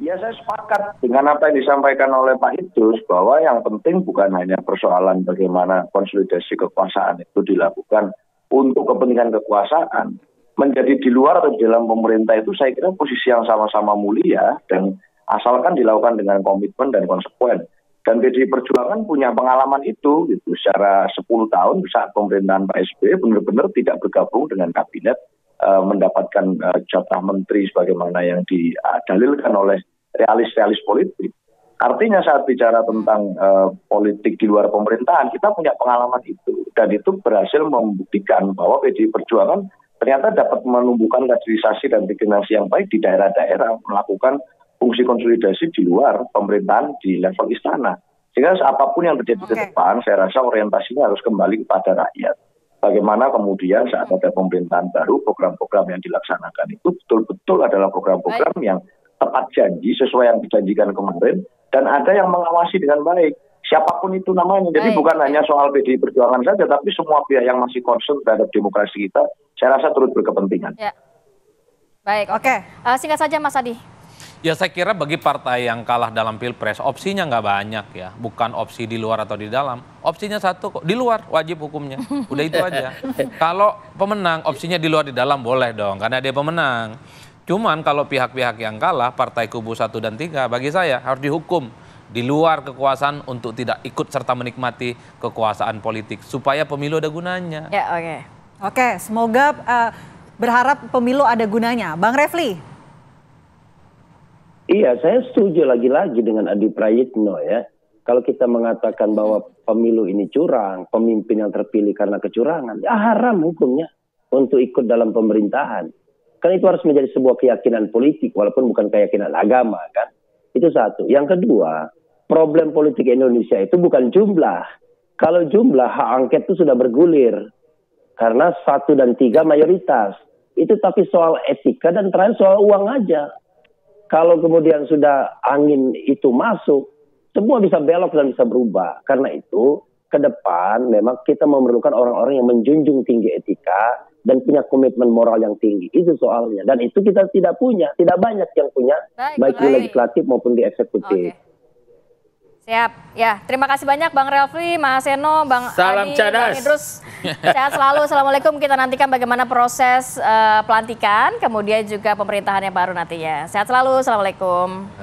Ya, saya sepakat dengan apa yang disampaikan oleh Pak Idrus bahwa yang penting bukan hanya persoalan bagaimana konsolidasi kekuasaan itu dilakukan untuk kepentingan kekuasaan. Menjadi di luar atau di dalam pemerintah itu saya kira posisi yang sama-sama mulia dan asalkan dilakukan dengan komitmen dan konsekuen. Dan PDI Perjuangan punya pengalaman itu gitu. Secara 10 tahun saat pemerintahan Pak SBY benar-benar tidak bergabung dengan kabinet, mendapatkan jatah menteri sebagaimana yang didalilkan oleh realis-realis politik. Artinya saat bicara tentang politik di luar pemerintahan, kita punya pengalaman itu. Dan itu berhasil membuktikan bahwa PDI Perjuangan ternyata dapat menumbuhkan kaderisasi dan regenerasi yang baik di daerah-daerah, melakukan fungsi konsolidasi di luar pemerintahan di level istana. Sehingga apapun yang terjadi ke depan, saya rasa orientasinya harus kembali kepada rakyat. Bagaimana kemudian saat ada pemerintahan baru, program-program yang dilaksanakan itu betul-betul adalah program-program yang tepat janji sesuai yang dijanjikan kemarin, dan ada yang mengawasi dengan baik. Siapapun itu namanya. Jadi bukan hanya soal PDI Perjuangan saja, tapi semua pihak yang masih concern terhadap demokrasi kita, saya rasa turut berkepentingan. Ya. Baik, oke. Singkat saja Mas Adi. Ya, saya kira bagi partai yang kalah dalam Pilpres, opsinya nggak banyak ya. Bukan opsi di luar atau di dalam. Opsinya satu kok, di luar wajib hukumnya. Udah itu aja. Kalau pemenang, opsinya di luar di dalam boleh dong, karena dia pemenang. Cuman kalau pihak-pihak yang kalah, partai kubu 1 dan 3, bagi saya harus dihukum di luar kekuasaan untuk tidak ikut serta menikmati kekuasaan politik. Supaya pemilu ada gunanya. Ya, oke. Oke, semoga berharap pemilu ada gunanya. Bang Refli. Iya, saya setuju lagi-lagi dengan Adi Prayitno ya. Kalau kita mengatakan bahwa pemilu ini curang, pemimpin yang terpilih karena kecurangan, ya haram hukumnya untuk ikut dalam pemerintahan. Kan itu harus menjadi sebuah keyakinan politik, walaupun bukan keyakinan agama kan. Itu satu. Yang kedua, problem politik Indonesia itu bukan jumlah. Kalau jumlah, hak angket itu sudah bergulir. Karena 1 dan 3 mayoritas. Itu tapi soal etika dan terakhir soal uang aja. Kalau kemudian sudah angin itu masuk, semua bisa belok dan bisa berubah. Karena itu, ke depan memang kita memerlukan orang-orang yang menjunjung tinggi etika dan punya komitmen moral yang tinggi. Itu soalnya. Dan itu kita tidak punya. Tidak banyak yang punya, baik di legislatif maupun di eksekutif. Siap. Ya, terima kasih banyak Bang Refli, Mas Seno, Bang Adi, Bang Idrus. Sehat selalu. Assalamualaikum. Kita nantikan bagaimana proses pelantikan, kemudian juga pemerintahan yang baru nantinya. Sehat selalu. Assalamualaikum.